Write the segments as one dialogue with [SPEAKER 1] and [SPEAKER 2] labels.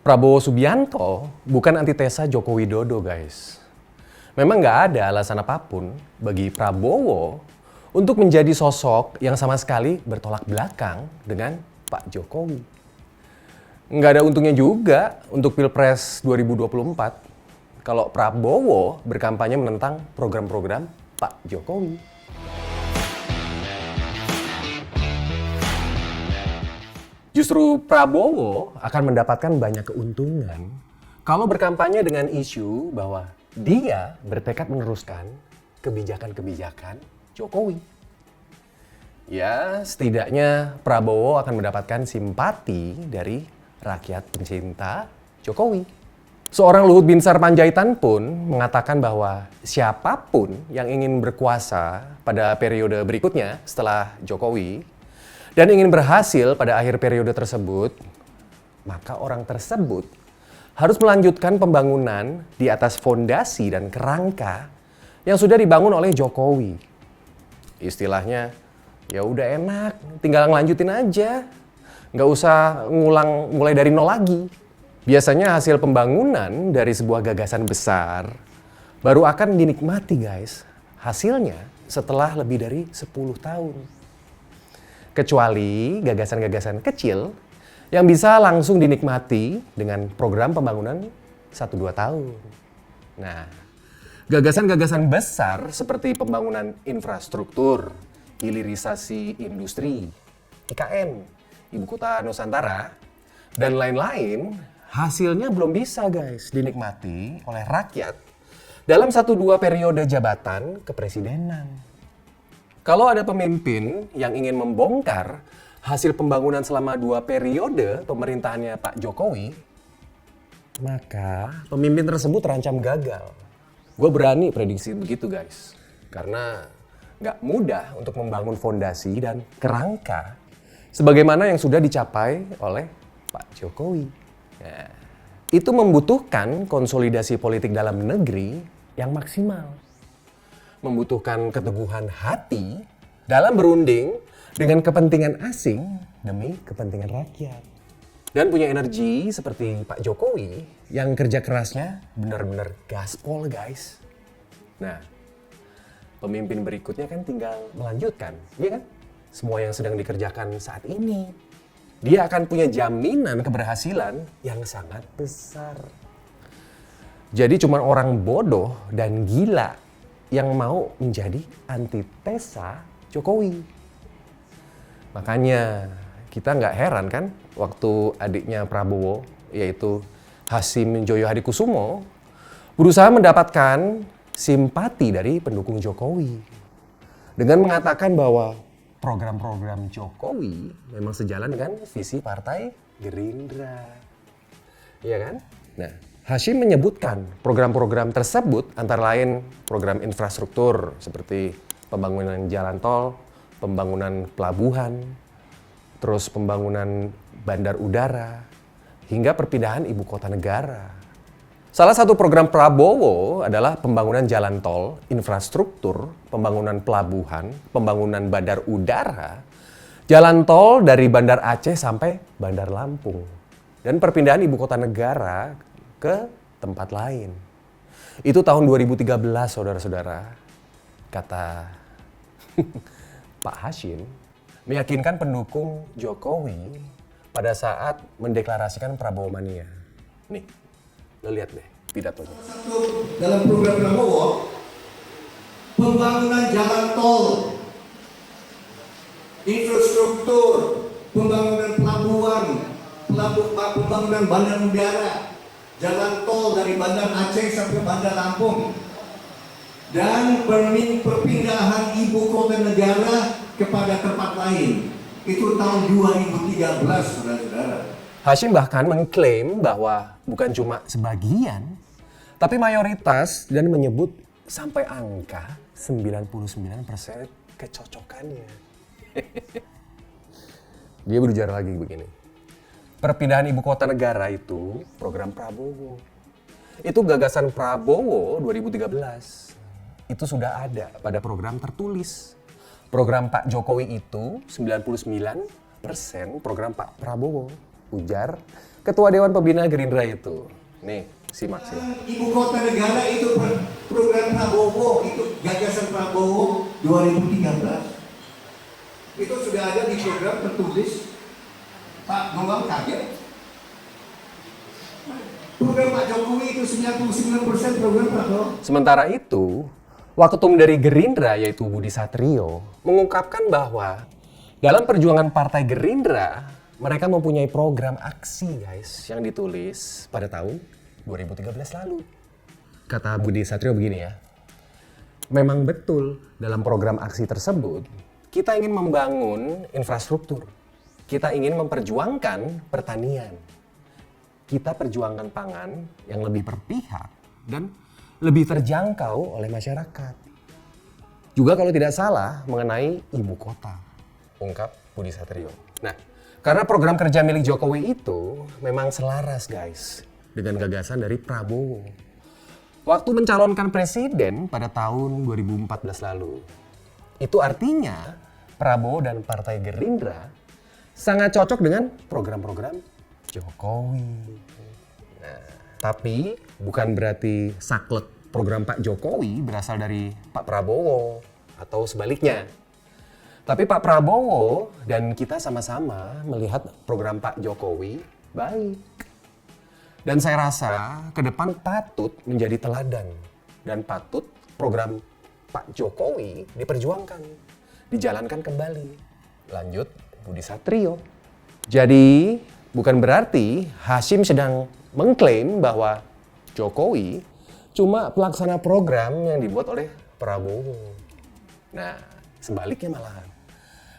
[SPEAKER 1] Prabowo Subianto bukan antitesa Joko Widodo, guys. Memang nggak ada alasan apapun bagi Prabowo untuk menjadi sosok yang sama sekali bertolak belakang dengan Pak Jokowi. Nggak ada untungnya juga untuk Pilpres 2024 kalau Prabowo berkampanye menentang program-program Pak Jokowi. Justru Prabowo akan mendapatkan banyak keuntungan kalau berkampanye dengan isu bahwa dia bertekad meneruskan kebijakan-kebijakan Jokowi. Ya, setidaknya Prabowo akan mendapatkan simpati dari rakyat pencinta Jokowi. Seorang Luhut Binsar Panjaitan pun mengatakan bahwa siapapun yang ingin berkuasa pada periode berikutnya setelah Jokowi dan ingin berhasil pada akhir periode tersebut, maka orang tersebut harus melanjutkan pembangunan di atas fondasi dan kerangka yang sudah dibangun oleh Jokowi. Istilahnya, ya udah enak, tinggal ngelanjutin aja. Nggak usah ngulang mulai dari nol lagi. Biasanya hasil pembangunan dari sebuah gagasan besar baru akan dinikmati, guys. Hasilnya setelah lebih dari 10 tahun. Kecuali gagasan-gagasan kecil yang bisa langsung dinikmati dengan program pembangunan 1-2 tahun. Nah, gagasan-gagasan besar seperti pembangunan infrastruktur, hilirisasi industri, IKN, Ibu Kota Nusantara, dan lain-lain, hasilnya belum bisa, guys, dinikmati oleh rakyat dalam 1-2 periode jabatan kepresidenan. Kalau ada pemimpin yang ingin membongkar hasil pembangunan selama 2 periode pemerintahannya Pak Jokowi, maka pemimpin tersebut terancam gagal. Gue berani prediksi begitu, guys. Karena nggak mudah untuk membangun fondasi dan kerangka sebagaimana yang sudah dicapai oleh Pak Jokowi. Nah, itu membutuhkan konsolidasi politik dalam negeri yang maksimal. Membutuhkan keteguhan hati dalam berunding dengan kepentingan asing demi kepentingan rakyat. Dan punya energi seperti Pak Jokowi yang kerja kerasnya benar-benar gaspol, guys. Nah, pemimpin berikutnya kan tinggal melanjutkan, ya kan? Semua yang sedang dikerjakan saat ini. Dia akan punya jaminan keberhasilan yang sangat besar. Jadi cuma orang bodoh dan gila yang mau menjadi antitesa Jokowi. Makanya kita nggak heran kan waktu adiknya Prabowo, yaitu Hasyim Joyo Hadikusumo, berusaha mendapatkan simpati dari pendukung Jokowi dengan mengatakan bahwa program-program Jokowi memang sejalan dengan visi Partai Gerindra. Iya kan? Nah, Hasyim menyebutkan program-program tersebut antara lain program infrastruktur seperti pembangunan jalan tol, pembangunan pelabuhan, terus pembangunan bandar udara, hingga perpindahan ibu kota negara. Salah satu program Prabowo adalah pembangunan jalan tol, infrastruktur, pembangunan pelabuhan, pembangunan bandar udara, jalan tol dari Bandar Aceh sampai Bandar Lampung, dan perpindahan ibu kota negara ke tempat lain. Itu tahun 2013, saudara-saudara. Kata Pak Hasyim meyakinkan pendukung Jokowi pada saat mendeklarasikan Prabowo Mania. Nih, lo lihat deh pidatonya.
[SPEAKER 2] Dalam program Prabowo, pembangunan jalan tol, infrastruktur, pembangunan pelabuhan, pembangunan bandar udara, jalan tol dari Bandar Aceh sampai Bandar Lampung, dan perpindahan ibu kota negara kepada tempat lain. Itu tahun 2013, saudara-saudara.
[SPEAKER 1] Hasyim bahkan mengklaim bahwa bukan cuma sebagian, tapi mayoritas, dan menyebut sampai angka 99% kecocokannya. Dia berbicara lagi begini. Perpindahan ibu kota negara itu program Prabowo. Itu gagasan Prabowo 2013. Itu sudah ada pada program tertulis. Program Pak Jokowi itu 99% program Pak Prabowo. ujar Ketua Dewan Pembina Gerindra itu. Nih, simak.
[SPEAKER 2] Ibu kota negara itu program Prabowo, itu gagasan Prabowo 2013. Itu sudah ada di program tertulis. Pak Bambang kaget. Program Pak Jokowi itu 99% program Prabowo.
[SPEAKER 1] Sementara itu, waketum dari Gerindra yaitu Budi Satrio mengungkapkan bahwa dalam perjuangan Partai Gerindra, mereka mempunyai program aksi guys yang ditulis pada tahun 2013 lalu. Kata Budi Satrio begini ya, memang betul dalam program aksi tersebut kita ingin membangun infrastruktur, kita ingin memperjuangkan pertanian, kita perjuangkan pangan yang lebih berpihak dan lebih terjangkau oleh masyarakat. Juga kalau tidak salah mengenai ibu kota, ungkap Budi Satrio. Nah, karena program kerja milik Jokowi itu memang selaras guys dengan gagasan dari Prabowo. Waktu mencalonkan presiden pada tahun 2014 lalu. Itu artinya Prabowo dan Partai Gerindra sangat cocok dengan program-program Jokowi. Nah, tapi bukan berarti saklek program Pak Jokowi berasal dari Pak Prabowo atau sebaliknya. Tapi Pak Prabowo dan kita sama-sama melihat program Pak Jokowi baik. Dan saya rasa ke depan patut menjadi teladan. Dan patut program Pak Jokowi diperjuangkan, dijalankan kembali. Lanjut Budi Satrio. Jadi bukan berarti Hasyim sedang mengklaim bahwa Jokowi cuma pelaksana program yang dibuat oleh Prabowo. Nah, sebaliknya malahan.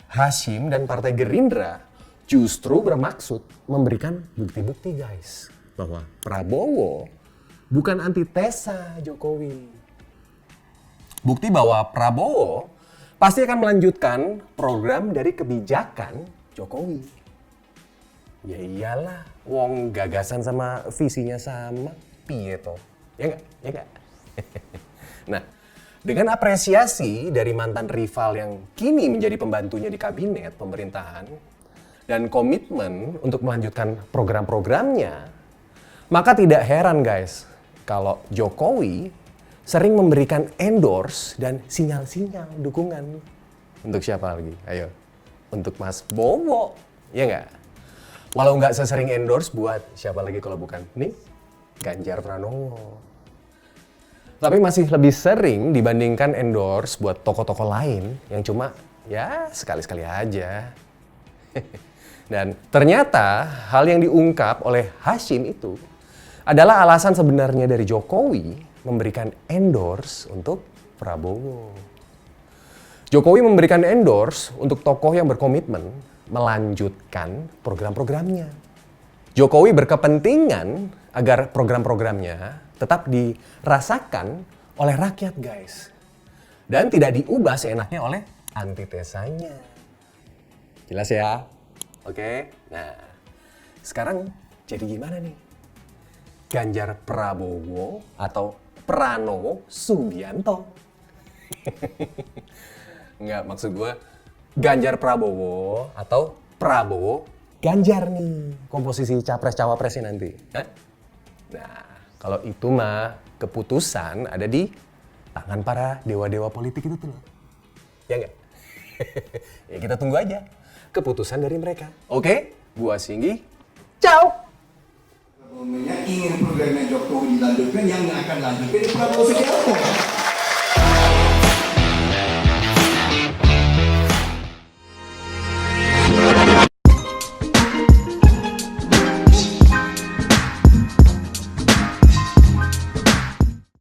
[SPEAKER 1] Hasyim dan Partai Gerindra justru bermaksud memberikan bukti-bukti guys bahwa Prabowo bukan antitesa Jokowi. Bukti bahwa Prabowo pasti akan melanjutkan program dari kebijakan Jokowi. Ya iyalah, wong gagasan sama visinya sama, piye toh? Ya enggak? Ya enggak? Nah, dengan apresiasi dari mantan rival yang kini menjadi pembantunya di kabinet pemerintahan dan komitmen untuk melanjutkan program-programnya, maka tidak heran guys kalau Jokowi sering memberikan endorse dan sinyal-sinyal dukungan. Untuk siapa lagi? Ayo, untuk Mas Bowo, ya nggak? Walau nggak sesering endorse buat siapa lagi kalau bukan nih Ganjar Pranowo. Tapi masih lebih sering dibandingkan endorse buat tokoh-tokoh lain yang cuma ya sekali-sekali aja. Dan ternyata hal yang diungkap oleh Hasyim itu adalah alasan sebenarnya dari Jokowi memberikan endorse untuk Prabowo. Jokowi memberikan endorse untuk tokoh yang berkomitmen melanjutkan program-programnya. Jokowi berkepentingan agar program-programnya tetap dirasakan oleh rakyat guys. Dan tidak diubah seenaknya oleh antitesanya. Jelas ya? Oke, nah sekarang jadi gimana nih? Ganjar Prabowo atau Pranowo Subianto? Enggak, maksud gue Ganjar Prabowo atau Prabowo Ganjar nih komposisi capres-cawapresnya nanti. Hah? Nah, kalau itu mah keputusan ada di tangan para dewa-dewa politik itu tuh. Ya enggak? Ya kita tunggu aja keputusan dari mereka. Oke? Gua Singgi. Ciao!
[SPEAKER 2] Ingin programnya Jokowi dilanjutkan, yang akan lanjutkan Prabowo Subianto.